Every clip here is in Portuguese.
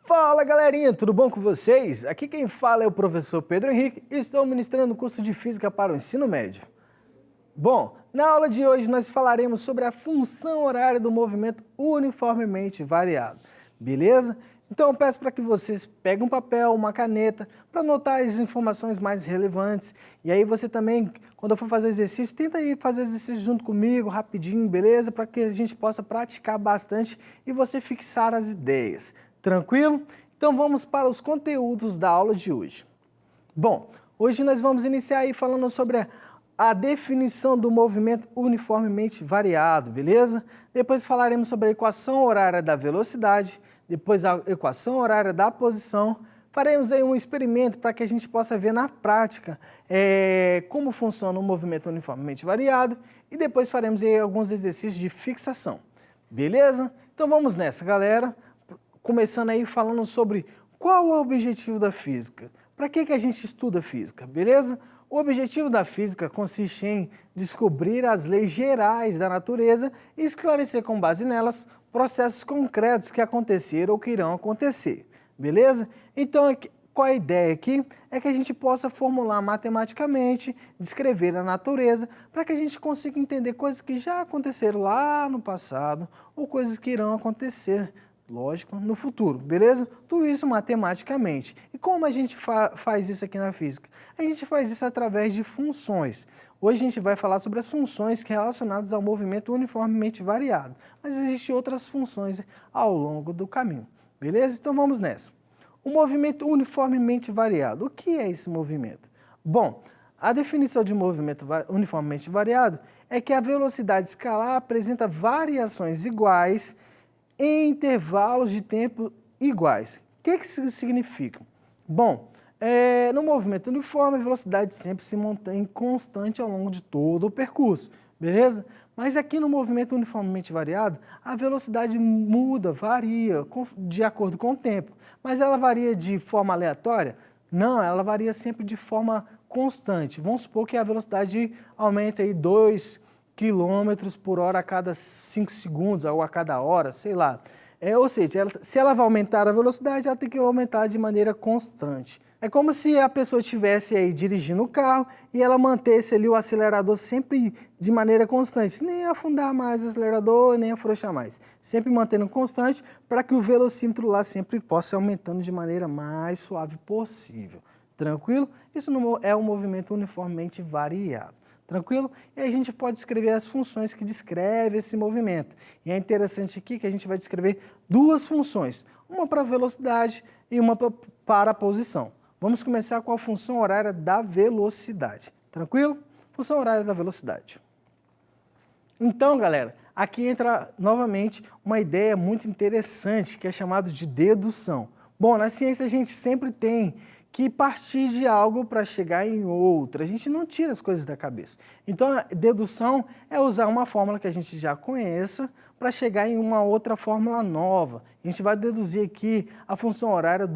Fala galerinha, tudo bom com vocês? Aqui quem fala é o professor Pedro Henrique e estou ministrando o curso de Física para o ensino médio. Bom, na aula de hoje nós falaremos sobre a função horária do movimento uniformemente variado, beleza? Então eu peço para que vocês peguem um papel, uma caneta, para anotar as informações mais relevantes. E aí você também, quando eu for fazer o exercício, tenta aí fazer o exercício junto comigo, rapidinho, beleza? Para que a gente possa praticar bastante e você fixar as ideias. Tranquilo? Então vamos para os conteúdos da aula de hoje. Bom, hoje nós vamos iniciar aí falando sobre a definição do movimento uniformemente variado, beleza? Depois falaremos sobre a equação horária da velocidade, depois a equação horária da posição. Faremos aí um experimento para que a gente possa ver na prática como funciona o movimento uniformemente variado e depois faremos aí alguns exercícios de fixação, beleza? Então vamos nessa, galera. Começando aí falando sobre qual é o objetivo da física. Para que a gente estuda física, beleza? O objetivo da física consiste em descobrir as leis gerais da natureza e esclarecer com base nelas processos concretos que aconteceram ou que irão acontecer, beleza? Então, qual a ideia aqui? É que a gente possa formular matematicamente, descrever a natureza, para que a gente consiga entender coisas que já aconteceram lá no passado ou coisas que irão acontecer, lógico, no futuro, beleza? Tudo isso matematicamente. E como a gente faz isso aqui na física? A gente faz isso através de funções. Hoje a gente vai falar sobre as funções relacionadas ao movimento uniformemente variado, mas existem outras funções ao longo do caminho, beleza? Então vamos nessa. O movimento uniformemente variado. O que é esse movimento? Bom, a definição de movimento uniformemente variado é que a velocidade escalar apresenta variações iguais em intervalos de tempo iguais. O que isso significa? Bom, no movimento uniforme, a velocidade sempre se mantém constante ao longo de todo o percurso, beleza? Mas aqui no movimento uniformemente variado, a velocidade muda, varia de acordo com o tempo. Mas ela varia de forma aleatória? Não, ela varia sempre de forma constante. Vamos supor que a velocidade aumenta aí 2 km por hora a cada 5 segundos ou a cada hora, sei lá. Ou seja, se ela vai aumentar a velocidade, ela tem que aumentar de maneira constante. É como se a pessoa estivesse aí dirigindo o carro e ela mantesse ali o acelerador sempre de maneira constante, nem afundar mais o acelerador, nem afrouxar mais. Sempre mantendo constante para que o velocímetro lá sempre possa ir aumentando de maneira mais suave possível. Tranquilo? Isso é um movimento uniformemente variado. Tranquilo? E a gente pode escrever as funções que descrevem esse movimento. E é interessante aqui que a gente vai descrever duas funções, uma para a velocidade e uma para a posição. Vamos começar com a função horária da velocidade. Tranquilo? Função horária da velocidade. Então, galera, aqui entra novamente uma ideia muito interessante que é chamada de dedução. Bom, na ciência a gente sempre tem que partir de algo para chegar em outra. A gente não tira as coisas da cabeça. Então, a dedução é usar uma fórmula que a gente já conheça para chegar em uma outra fórmula nova. A gente vai deduzir aqui a função horária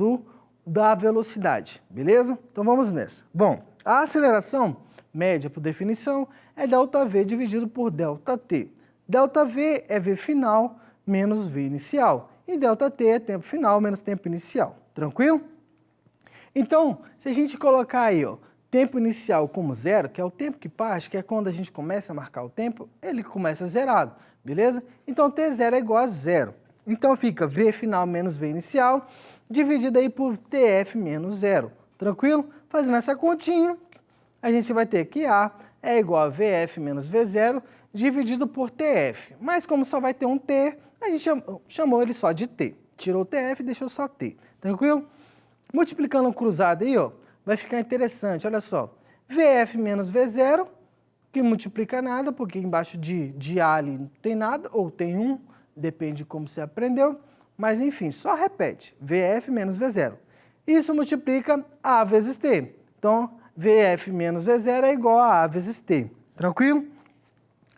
da velocidade, beleza? Então, vamos nessa. Bom, a aceleração média, por definição, é ΔV dividido por ΔT. ΔV é V final menos V inicial. E ΔT é tempo final menos tempo inicial. Tranquilo? Então, se a gente colocar aí, ó, tempo inicial como zero, que é o tempo que parte, que é quando a gente começa a marcar o tempo, ele começa zerado, beleza? Então, T0 é igual a zero. Então, fica V final menos V inicial, dividido aí por TF menos zero. Tranquilo? Fazendo essa continha, a gente vai ter que A é igual a VF menos V0, dividido por TF. Mas como só vai ter um T, a gente chamou ele só de T. Tirou o TF e deixou só T. Tranquilo? Multiplicando o cruzado aí, ó, vai ficar interessante, olha só. VF menos V0, que multiplica nada, porque embaixo de A ali não tem nada, ou tem 1, depende de como você aprendeu. Mas enfim, só repete, VF menos V0. Isso multiplica A vezes T. Então, VF menos V0 é igual a A vezes T. Tranquilo?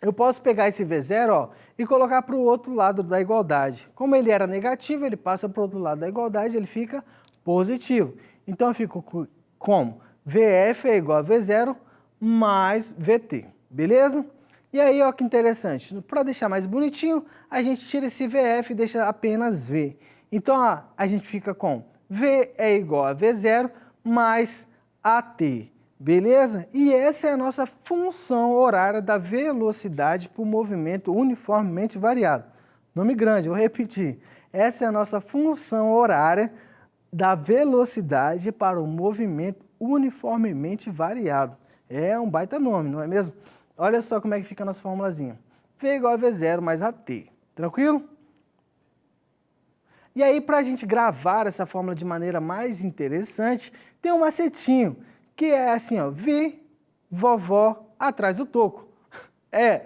Eu posso pegar esse V0, ó, e colocar para o outro lado da igualdade. Como ele era negativo, ele passa para o outro lado da igualdade, ele fica positivo. Então, eu fico como? VF é igual a V0 mais VT, beleza? E aí, ó, que interessante. Para deixar mais bonitinho, a gente tira esse VF e deixa apenas V. Então, a gente fica com V é igual a V0 mais AT, beleza? E essa é a nossa função horária da velocidade por movimento uniformemente variado. Nome grande, vou repetir. Essa é a nossa função horária da velocidade para o movimento uniformemente variado. É um baita nome, não é mesmo? Olha só como é que fica a nossa formulazinha. V igual a V0 mais AT. Tranquilo? E aí, para a gente gravar essa fórmula de maneira mais interessante, tem um macetinho, que é assim, ó, V, vovó, atrás do toco.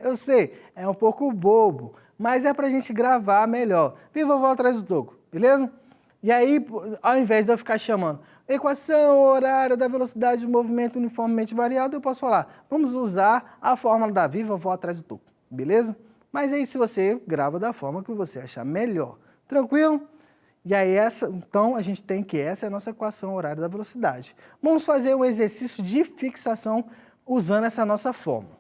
Eu sei, é um pouco bobo, mas é para a gente gravar melhor. V, vovó, atrás do toco, beleza? E aí, ao invés de eu ficar chamando equação horária da velocidade do movimento uniformemente variado, eu posso falar, vamos usar a fórmula da V, vovó, atrás do toco, beleza? Mas aí, se você grava da forma que você achar melhor, tranquilo? E aí, então, a gente tem que essa é a nossa equação horária da velocidade. Vamos fazer um exercício de fixação usando essa nossa fórmula.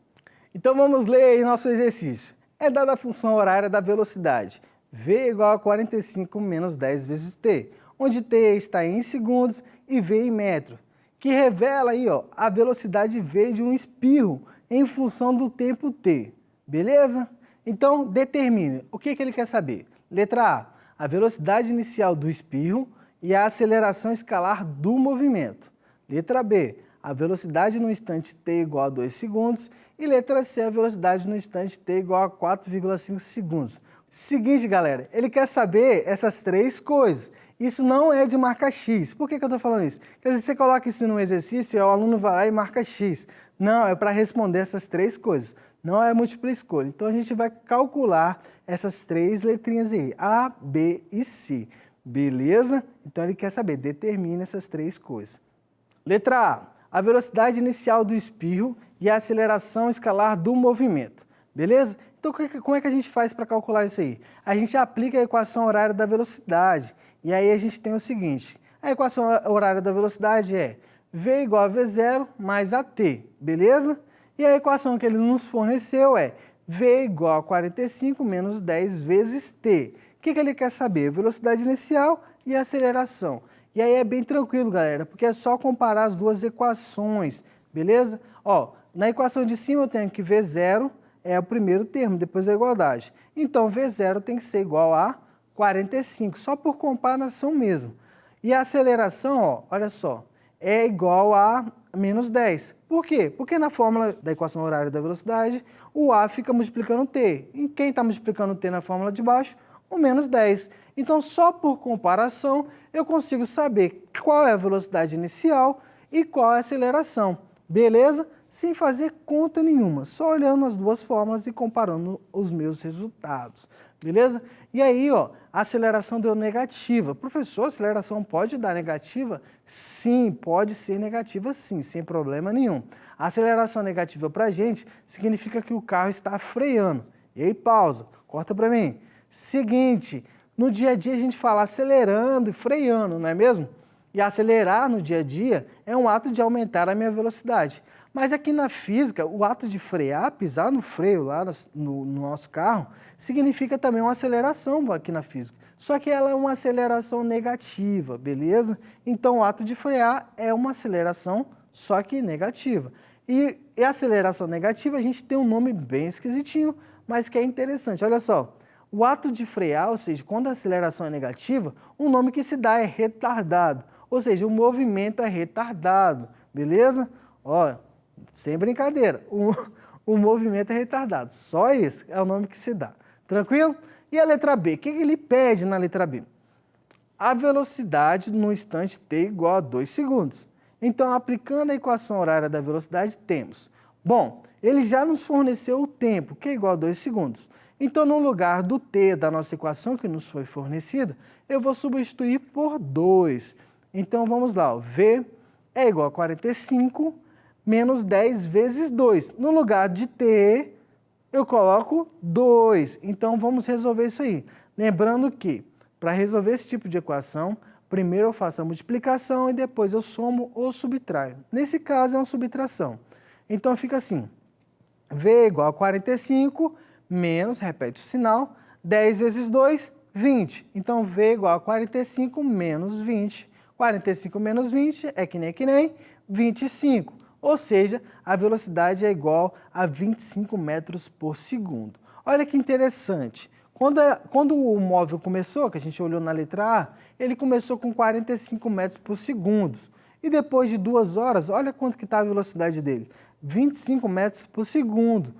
Então, vamos ler aí nosso exercício. É dada a função horária da velocidade, V igual a 45 menos 10 vezes t, onde t está em segundos e v em metro, que revela aí, ó, a velocidade v de um espirro em função do tempo t, beleza? Então, determine o que ele quer saber. Letra A velocidade inicial do espirro e a aceleração escalar do movimento. Letra B, a velocidade no instante t igual a 2 segundos. E letra C, a velocidade no instante t igual a 4,5 segundos. Seguinte, galera, ele quer saber essas três coisas. Isso não é de marca X. Por que eu estou falando isso? Porque se você coloca isso no exercício e o aluno vai lá e marca X. Não, é para responder essas três coisas. Não é múltipla escolha. Então, a gente vai calcular essas três letrinhas aí, A, B e C. Beleza? Então, ele quer saber, determina essas três coisas. Letra A velocidade inicial do espirro e a aceleração escalar do movimento. Beleza? Então, como é que a gente faz para calcular isso aí? A gente aplica a equação horária da velocidade. E aí, a gente tem o seguinte. A equação horária da velocidade é V igual a V0 mais AT. Beleza? E a equação que ele nos forneceu é V igual a 45 menos 10 vezes t. O que ele quer saber? Velocidade inicial e aceleração. E aí é bem tranquilo, galera, porque é só comparar as duas equações, beleza? Ó, na equação de cima eu tenho que V0 é o primeiro termo, depois a igualdade. Então, V0 tem que ser igual a 45, só por comparação mesmo. E a aceleração, ó, olha só, é igual a menos 10. Por quê? Porque na fórmula da equação horária da velocidade, o A fica multiplicando t. E quem está multiplicando t na fórmula de baixo? O menos 10. Então, só por comparação, eu consigo saber qual é a velocidade inicial e qual é a aceleração. Beleza? Sem fazer conta nenhuma, só olhando as duas fórmulas e comparando os meus resultados. Beleza? E aí, ó, a aceleração deu negativa. Professor, a aceleração pode dar negativa? Sim, pode ser negativa sim, sem problema nenhum. A aceleração negativa para a gente significa que o carro está freando. E aí, pausa, corta para mim. Seguinte, no dia a dia a gente fala acelerando e freando, não é mesmo? E acelerar no dia a dia é um ato de aumentar a minha velocidade. Mas aqui na física, o ato de frear, pisar no freio lá no nosso carro, significa também uma aceleração aqui na física. Só que ela é uma aceleração negativa, beleza? Então, o ato de frear é uma aceleração, só que negativa. E a aceleração negativa, a gente tem um nome bem esquisitinho, mas que é interessante. Olha só, o ato de frear, ou seja, quando a aceleração é negativa, o nome que se dá é retardado. Ou seja, o movimento é retardado, beleza? Ó, sem brincadeira, o movimento é retardado, só isso é o nome que se dá, tranquilo? E a letra B, o que ele pede na letra B? A velocidade no instante t igual a 2 segundos. Então, aplicando a equação horária da velocidade, temos, bom, ele já nos forneceu o tempo, que é igual a 2 segundos. Então, no lugar do t da nossa equação que nos foi fornecida, eu vou substituir por 2. Então, vamos lá, ó, V é igual a 45 menos 10 vezes 2. No lugar de t, eu coloco 2. Então, vamos resolver isso aí. Lembrando que, para resolver esse tipo de equação, primeiro eu faço a multiplicação e depois eu somo ou subtraio. Nesse caso, é uma subtração. Então, fica assim, V igual a 45 menos, repete o sinal, 10 vezes 2, 20. Então, V igual a 45 menos 20. 45 menos 20 é que nem 25. Ou seja, a velocidade é igual a 25 metros por segundo. Olha que interessante. Quando o móvel começou, que a gente olhou na letra A, ele começou com 45 metros por segundo. E depois de 2 horas, olha quanto que está a velocidade dele. 25 metros por segundo.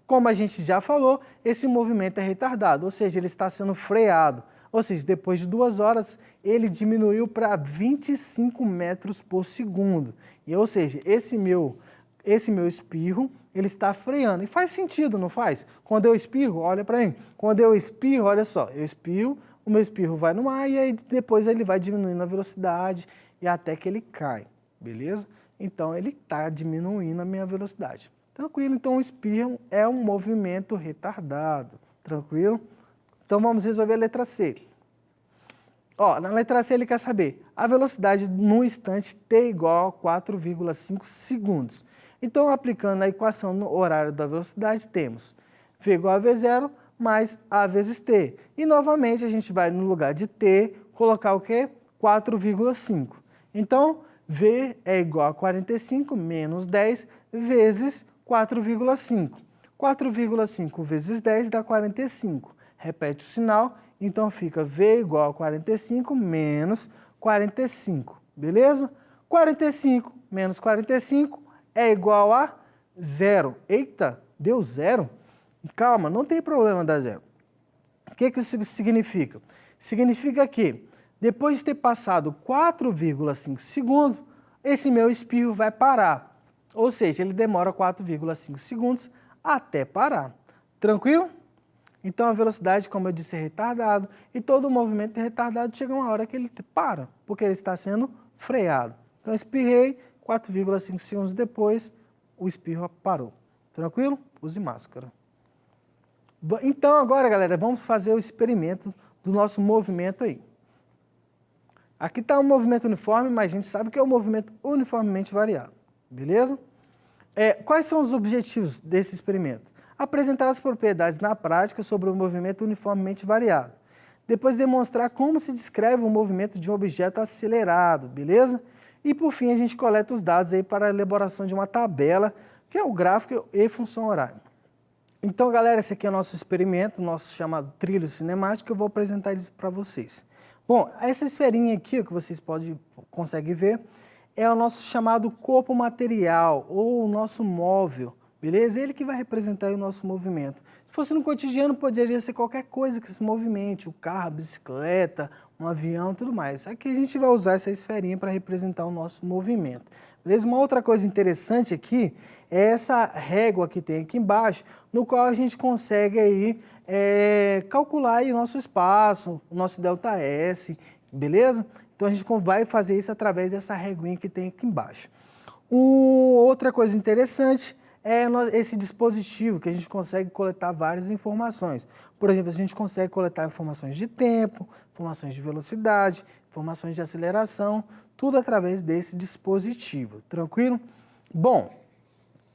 Como a gente já falou, esse movimento é retardado, ou seja, ele está sendo freado. Ou seja, depois de 2 horas, ele diminuiu para 25 metros por segundo. E, ou seja, esse meu espirro, ele está freando. E faz sentido, não faz? Quando eu espirro, olha para mim. Quando eu espirro, olha só, eu espirro, o meu espirro vai no ar e aí depois ele vai diminuindo a velocidade e até que ele cai, beleza? Então, ele está diminuindo a minha velocidade. Tranquilo? Então, o espirro é um movimento retardado. Tranquilo? Então, vamos resolver a letra C. Ó, na letra C ele quer saber a velocidade no instante t igual a 4,5 segundos. Então, aplicando a equação no horário da velocidade, temos V igual a V0 mais A vezes t. E, novamente, a gente vai no lugar de t colocar o quê? 4,5. Então, V é igual a 45 menos 10 vezes 4,5. 4,5 vezes 10 dá 45. Repete o sinal, então fica V igual a 45 menos 45, beleza? 45 menos 45 é igual a 0. Eita, deu 0? Calma, não tem problema dar 0. O que isso significa? Significa que depois de ter passado 4,5 segundos, esse meu espirro vai parar. Ou seja, ele demora 4,5 segundos até parar. Tranquilo? Então, a velocidade, como eu disse, é retardado. E todo movimento é retardado, chega uma hora que ele para, porque ele está sendo freado. Então, eu espirrei, 4,5 segundos depois, o espirro parou. Tranquilo? Use máscara. Então, agora, galera, vamos fazer o experimento do nosso movimento aí. Aqui está um movimento uniforme, mas a gente sabe que é um movimento uniformemente variado. Beleza? Quais são os objetivos desse experimento? Apresentar as propriedades na prática sobre o movimento uniformemente variado. Depois demonstrar como se descreve o movimento de um objeto acelerado, beleza? E por fim a gente coleta os dados aí para a elaboração de uma tabela, que é o gráfico e função horária. Então, galera, esse aqui é o nosso experimento, nosso chamado trilho cinemático, eu vou apresentar isso para vocês. Bom, essa esferinha aqui, que vocês conseguem ver, é o nosso chamado corpo material, ou o nosso móvel, beleza? Ele que vai representar o nosso movimento. Se fosse no cotidiano, poderia ser qualquer coisa que se movimente, o carro, a bicicleta, um avião, tudo mais. Aqui a gente vai usar essa esferinha para representar o nosso movimento, beleza? Uma outra coisa interessante aqui é essa régua que tem aqui embaixo, no qual a gente consegue aí, calcular aí o nosso espaço, o nosso ΔS, beleza? Então, a gente vai fazer isso através dessa reguinha que tem aqui embaixo. Outra coisa interessante é esse dispositivo, que a gente consegue coletar várias informações. Por exemplo, a gente consegue coletar informações de tempo, informações de velocidade, informações de aceleração, tudo através desse dispositivo. Tranquilo? Bom,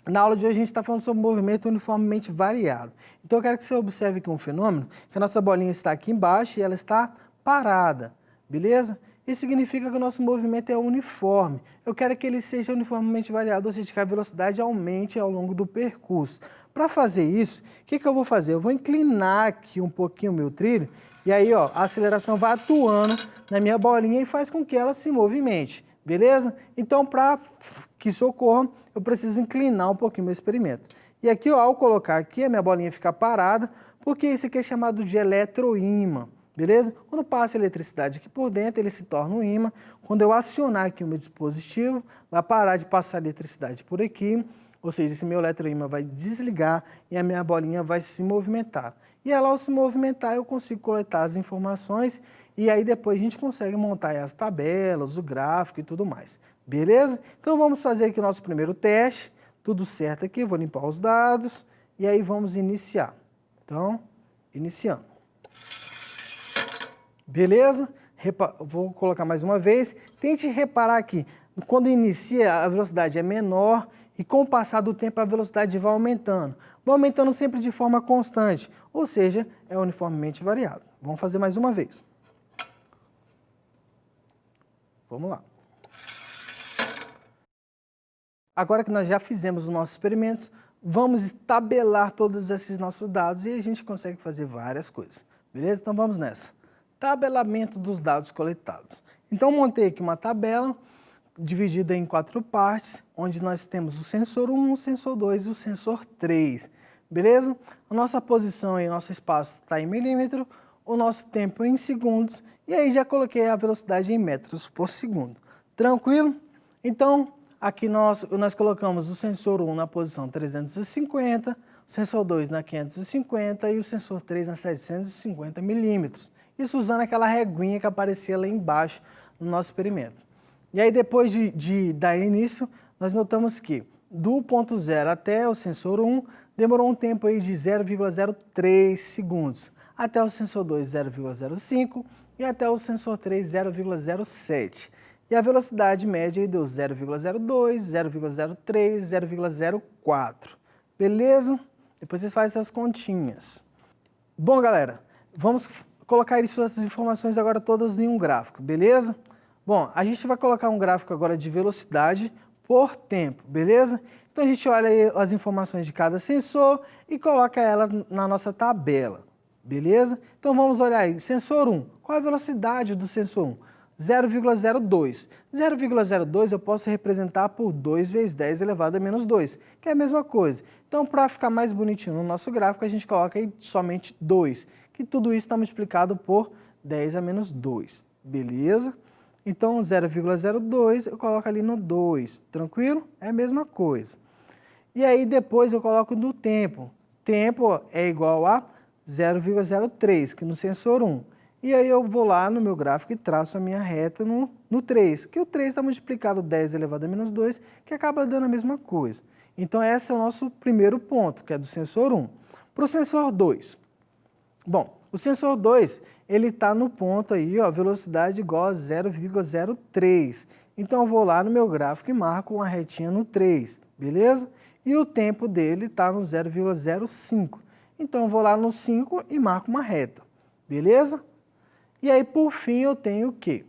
na aula de hoje a gente está falando sobre movimento uniformemente variado. Então, eu quero que você observe aqui um fenômeno, que a nossa bolinha está aqui embaixo e ela está parada, beleza? Isso significa que o nosso movimento é uniforme. Eu quero que ele seja uniformemente variado, ou seja, que a velocidade aumente ao longo do percurso. Para fazer isso, o que eu vou fazer? Eu vou inclinar aqui um pouquinho o meu trilho, e aí ó, a aceleração vai atuando na minha bolinha e faz com que ela se movimente, beleza? Então, para que isso ocorra, eu preciso inclinar um pouquinho o meu experimento. E aqui, ó, ao colocar aqui, a minha bolinha fica parada, porque isso aqui é chamado de eletroímã. Beleza? Quando passa a eletricidade aqui por dentro, ele se torna um ímã. Quando eu acionar aqui o meu dispositivo, vai parar de passar a eletricidade por aqui, ou seja, esse meu eletroímã vai desligar e a minha bolinha vai se movimentar. E ela, ao se movimentar, eu consigo coletar as informações e aí depois a gente consegue montar as tabelas, o gráfico e tudo mais. Beleza? Então vamos fazer aqui o nosso primeiro teste. Tudo certo aqui, vou limpar os dados e aí vamos iniciar. Então, iniciando. Beleza? Vou colocar mais uma vez. Tente reparar aqui, quando inicia a velocidade é menor e com o passar do tempo a velocidade vai aumentando. Vai aumentando sempre de forma constante, ou seja, é uniformemente variado. Vamos fazer mais uma vez. Vamos lá. Agora que nós já fizemos os nossos experimentos, vamos tabelar todos esses nossos dados e a gente consegue fazer várias coisas. Beleza? Então vamos nessa. Tabelamento dos dados coletados. Então montei aqui uma tabela dividida em 4 partes, onde nós temos o sensor 1, o sensor 2 e o sensor 3. Beleza? A nossa posição e nosso espaço está em milímetro, o nosso tempo em segundos, e aí já coloquei a velocidade em metros por segundo. Tranquilo? Então, aqui nós colocamos o sensor 1 na posição 350, o sensor 2 na 550 e o sensor 3 na 750 milímetros. Isso usando aquela reguinha que aparecia lá embaixo no nosso experimento. E aí depois de dar início, nós notamos que do ponto 0 até o sensor 1 demorou um tempo aí de 0,03 segundos. Até o sensor 2, 0,05 e até o sensor 3, 0,07. E a velocidade média deu 0,02, 0,03, 0,04. Beleza? Depois vocês fazem essas continhas. Bom, galera, vamos colocar essas informações agora todas em um gráfico, beleza? Bom, a gente vai colocar um gráfico agora de velocidade por tempo, beleza? Então a gente olha aí as informações de cada sensor e coloca ela na nossa tabela, beleza? Então vamos olhar aí, sensor 1, qual a velocidade do sensor 1? 0,02. 0,02 eu posso representar por 2 vezes 10 elevado a menos 2, que é a mesma coisa. Então, para ficar mais bonitinho no nosso gráfico, a gente coloca aí somente 2, que tudo isso está multiplicado por 10 a menos 2, beleza? Então, 0,02 eu coloco ali no 2, tranquilo? É a mesma coisa. E aí, depois eu coloco no tempo. Tempo é igual a 0,03, que no sensor 1. E aí eu vou lá no meu gráfico e traço a minha reta no 3, que o 3 está multiplicado 10 elevado a menos 2, que acaba dando a mesma coisa. Então, esse é o nosso primeiro ponto, que é do sensor 1. Para o sensor 2. Bom, o sensor 2, ele está no ponto aí, ó, velocidade igual a 0,03. Então, eu vou lá no meu gráfico e marco uma retinha no 3, beleza? E o tempo dele está no 0,05. Então, eu vou lá no 5 e marco uma reta, beleza? E aí, por fim, eu tenho o quê?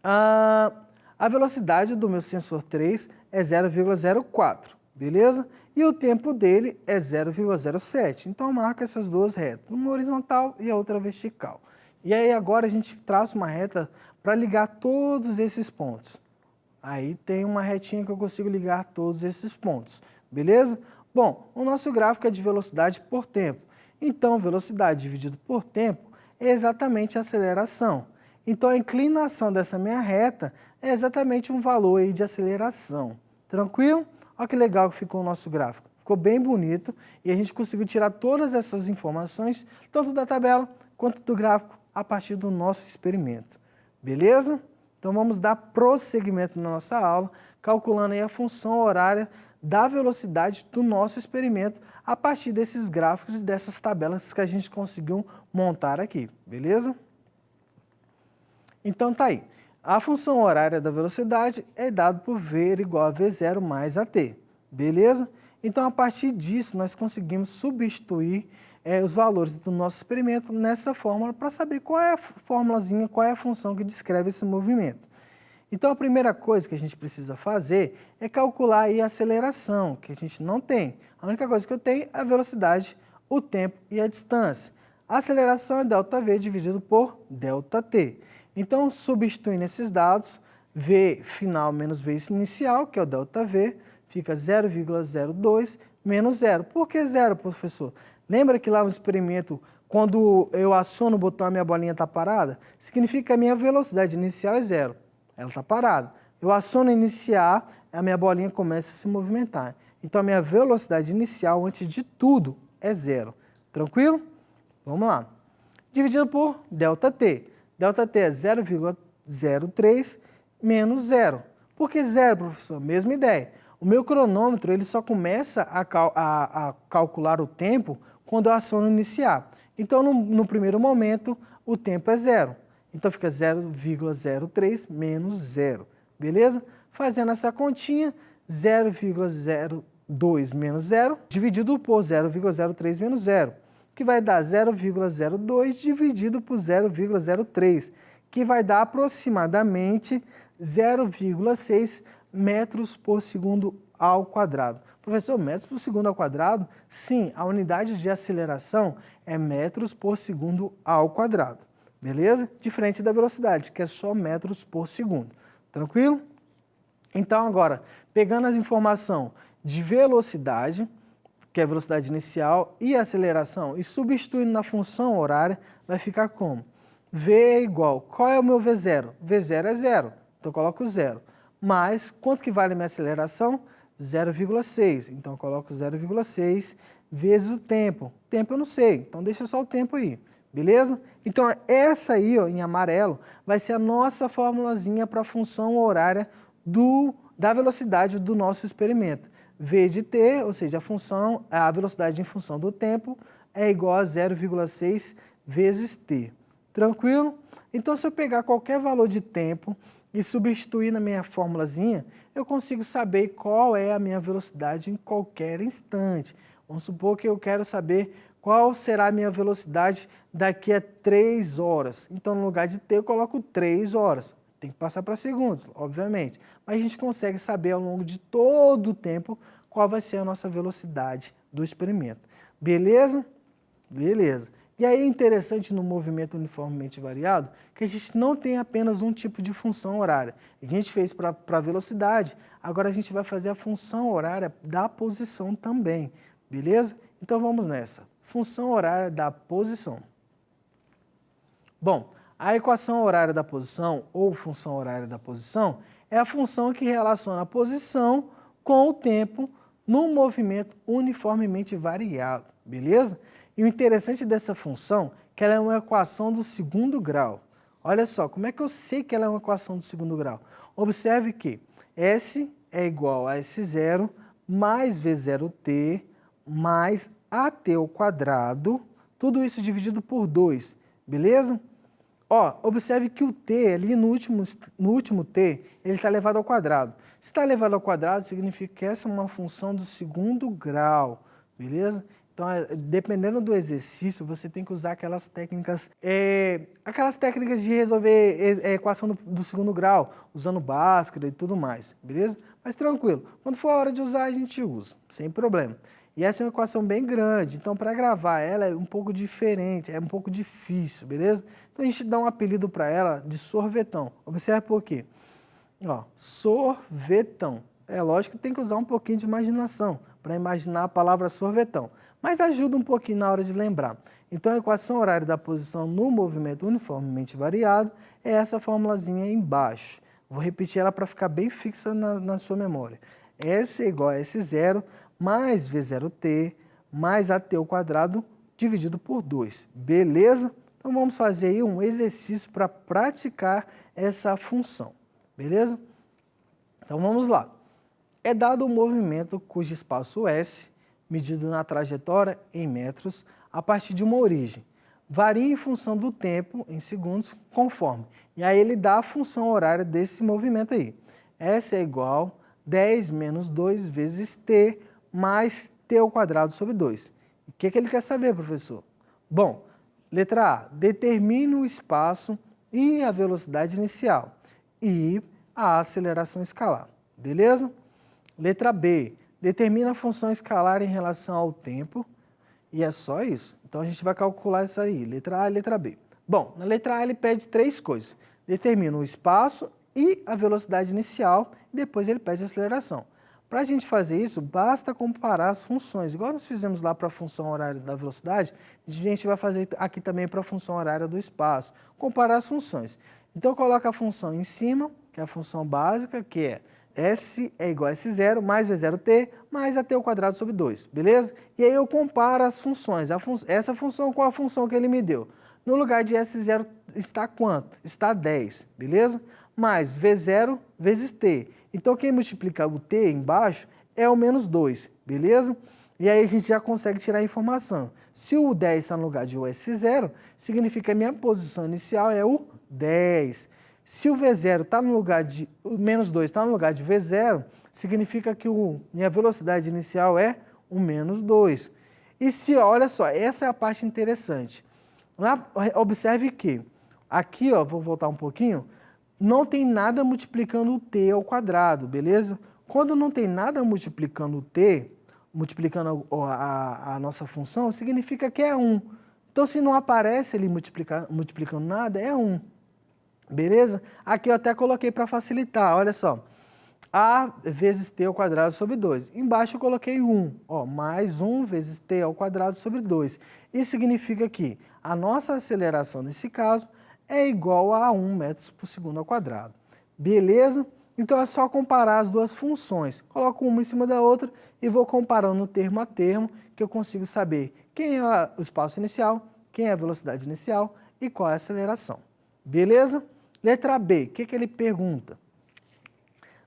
A velocidade do meu sensor 3 é 0,04, beleza? E o tempo dele é 0,07. Então, eu marco essas duas retas, uma horizontal e a outra vertical. E aí, agora a gente traça uma reta para ligar todos esses pontos. Aí tem uma retinha que eu consigo ligar todos esses pontos, beleza? Bom, o nosso gráfico é de velocidade por tempo. Então, velocidade dividido por tempo é exatamente a aceleração. Então, a inclinação dessa minha reta é exatamente um valor aí de aceleração. Tranquilo? Olha que legal que ficou o nosso gráfico. Ficou bem bonito e a gente conseguiu tirar todas essas informações, tanto da tabela quanto do gráfico, a partir do nosso experimento. Beleza? Então, vamos dar prosseguimento na nossa aula, calculando aí a função horária da velocidade do nosso experimento a partir desses gráficos e dessas tabelas que a gente conseguiu montar aqui, beleza? Então tá aí, a função horária da velocidade é dada por V igual a V0 mais AT, beleza? Então a partir disso nós conseguimos substituir os valores do nosso experimento nessa fórmula para saber qual é a formulazinha, qual é a função que descreve esse movimento. Então, a primeira coisa que a gente precisa fazer é calcular aí a aceleração, que a gente não tem. A única coisa que eu tenho é a velocidade, o tempo e a distância. A aceleração é ΔV dividido por ΔT. Então, substituindo esses dados, V final menos V inicial, que é o ΔV, fica 0,02 menos 0. Por que 0, professor? Lembra que lá no experimento, quando eu aciono o botão a minha bolinha está parada? Significa que a minha velocidade inicial é 0. Ela está parada. Eu aciono iniciar, a minha bolinha começa a se movimentar. Então, a minha velocidade inicial, antes de tudo, é 0. Tranquilo? Vamos lá. Dividido por ΔT. ΔT é 0,03 menos 0. Por que 0, professor? Mesma ideia. O meu cronômetro ele só começa a calcular o tempo quando eu aciono iniciar. Então, no primeiro momento, o tempo é 0. Então, fica 0,03 menos 0, beleza? Fazendo essa continha, 0,02 menos 0, dividido por 0,03 menos 0. que vai dar 0,02 dividido por 0,03, que vai dar aproximadamente 0,6 metros por segundo ao quadrado. Professor, metros por segundo ao quadrado? Sim, a unidade de aceleração é metros por segundo ao quadrado, beleza? Diferente da velocidade, que é só metros por segundo. Tranquilo? Então agora, pegando as informações de velocidade, que é a velocidade inicial, e aceleração, e substituindo na função horária, vai ficar como? V é igual, qual é o meu V0? V0 é 0, então eu coloco 0. Mas, quanto que vale a minha aceleração? 0,6, então eu coloco 0,6 vezes o tempo. Tempo eu não sei, então deixa só o tempo aí, beleza? Então essa aí, ó, em amarelo, vai ser a nossa formulazinha para a função horária da velocidade do nosso experimento. V de t, ou seja, a velocidade em função do tempo, é igual a 0,6 vezes t. Tranquilo? Então, se eu pegar qualquer valor de tempo e substituir na minha formulazinha, eu consigo saber qual é a minha velocidade em qualquer instante. Vamos supor que eu quero saber qual será a minha velocidade daqui a 3 horas. Então, no lugar de t, eu coloco 3 horas. Tem que passar para segundos, obviamente. Mas a gente consegue saber ao longo de todo o tempo qual vai ser a nossa velocidade do experimento. Beleza? Beleza. E aí é interessante no movimento uniformemente variado que a gente não tem apenas um tipo de função horária. A gente fez para a velocidade, agora a gente vai fazer a função horária da posição também. Beleza? Então vamos nessa. Função horária da posição. Bom, a equação horária da posição, ou função horária da posição, é a função que relaciona a posição com o tempo num movimento uniformemente variado, beleza? E o interessante dessa função é que ela é uma equação do segundo grau. Olha só, como é que eu sei que ela é uma equação do segundo grau? Observe que S é igual a S0 mais V0t mais AT ao quadrado, tudo isso dividido por 2, beleza? Ó, observe que o t ali no último t, ele está elevado ao quadrado. Se está elevado ao quadrado, significa que essa é uma função do segundo grau, beleza? Então, dependendo do exercício, você tem que usar aquelas técnicas de resolver equação do segundo grau, usando Bhaskara e tudo mais, beleza? Mas tranquilo, quando for a hora de usar, a gente usa, sem problema. E essa é uma equação bem grande, então para gravar ela é um pouco diferente, é um pouco difícil, beleza? Então a gente dá um apelido para ela de sorvetão. Observe por quê. Ó, sorvetão. É lógico que tem que usar um pouquinho de imaginação para imaginar a palavra sorvetão, mas ajuda um pouquinho na hora de lembrar. Então a equação horária da posição no movimento uniformemente variado é essa formulazinha aí embaixo. Vou repetir ela para ficar bem fixa na sua memória. S é igual a S0 mais V0t mais AT ao quadrado dividido por 2. Beleza? Então vamos fazer aí um exercício para praticar essa função. Beleza? Então vamos lá. É dado um movimento cujo espaço S, medido na trajetória em metros, a partir de uma origem. Varia em função do tempo, em segundos, conforme. E aí ele dá a função horária desse movimento aí. S é igual a 10 menos 2 vezes t mais t ao quadrado sobre 2. O que ele quer saber, professor? Bom, letra A, determine o espaço e a velocidade inicial e a aceleração escalar, beleza? Letra B, determina a função escalar em relação ao tempo e é só isso. Então a gente vai calcular isso aí, letra A e letra B. Bom, na letra A ele pede 3 coisas. Determina o espaço e a velocidade inicial e depois ele pede a aceleração. Para a gente fazer isso, basta comparar as funções. Igual nós fizemos lá para a função horária da velocidade, a gente vai fazer aqui também para a função horária do espaço. Comparar as funções. Então, coloca a função em cima, que é a função básica, que é S é igual a S0 mais V0t mais AT ao quadrado sobre 2, beleza? E aí eu comparo as funções, essa função com a função que ele me deu. No lugar de S0 está quanto? Está 10, beleza? Mais V0 vezes t. Então, quem multiplica o t embaixo é o menos 2, beleza? E aí a gente já consegue tirar a informação. Se o 10 está no lugar de o S0, significa que a minha posição inicial é o 10. Se o V0 está no lugar de... o menos 2 está no lugar de V0, significa que minha velocidade inicial é o menos 2. E se, olha só, essa é a parte interessante. Observe que aqui, ó, vou voltar um pouquinho, não tem nada multiplicando o t ao quadrado, beleza? Quando não tem nada multiplicando o t, multiplicando a nossa função, significa que é 1. Então, se não aparece ali multiplicando nada, é 1. Beleza? Aqui eu até coloquei para facilitar, olha só. A vezes t ao quadrado sobre 2. Embaixo eu coloquei 1, ó, mais 1 vezes t ao quadrado sobre 2. Isso significa que a nossa aceleração, nesse caso, é igual a 1 metros por segundo ao quadrado. Beleza? Então é só comparar as duas funções. Coloco uma em cima da outra e vou comparando termo a termo, que eu consigo saber quem é o espaço inicial, quem é a velocidade inicial e qual é a aceleração. Beleza? Letra B, o que ele pergunta?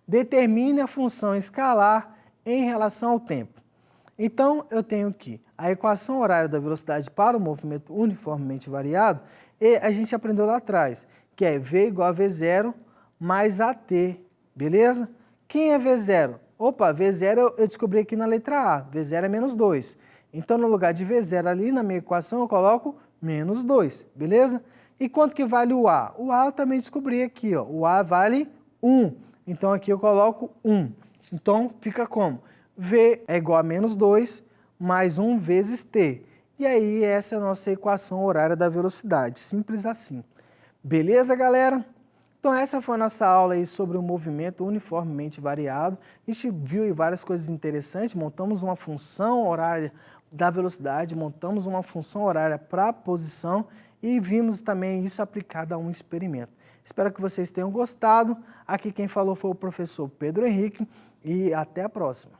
Determine a função escalar em relação ao tempo. Então, eu tenho que a equação horária da velocidade para o movimento uniformemente variado, e a gente aprendeu lá atrás, que é V igual a V0 mais AT, beleza? Quem é V0? Opa, V0 eu descobri aqui na letra A, V0 é menos 2. Então, no lugar de V0 ali na minha equação, eu coloco menos 2, beleza? E quanto que vale o A? O A eu também descobri aqui, ó, o A vale 1. Então, aqui eu coloco 1. Então, fica como? V é igual a menos 2 mais 1 vezes T. E aí, essa é a nossa equação horária da velocidade. Simples assim. Beleza, galera? Então, essa foi a nossa aula aí sobre o movimento uniformemente variado. A gente viu aí várias coisas interessantes. Montamos uma função horária da velocidade, montamos uma função horária para a posição e vimos também isso aplicado a um experimento. Espero que vocês tenham gostado. Aqui quem falou foi o professor Pedro Henrique e até a próxima.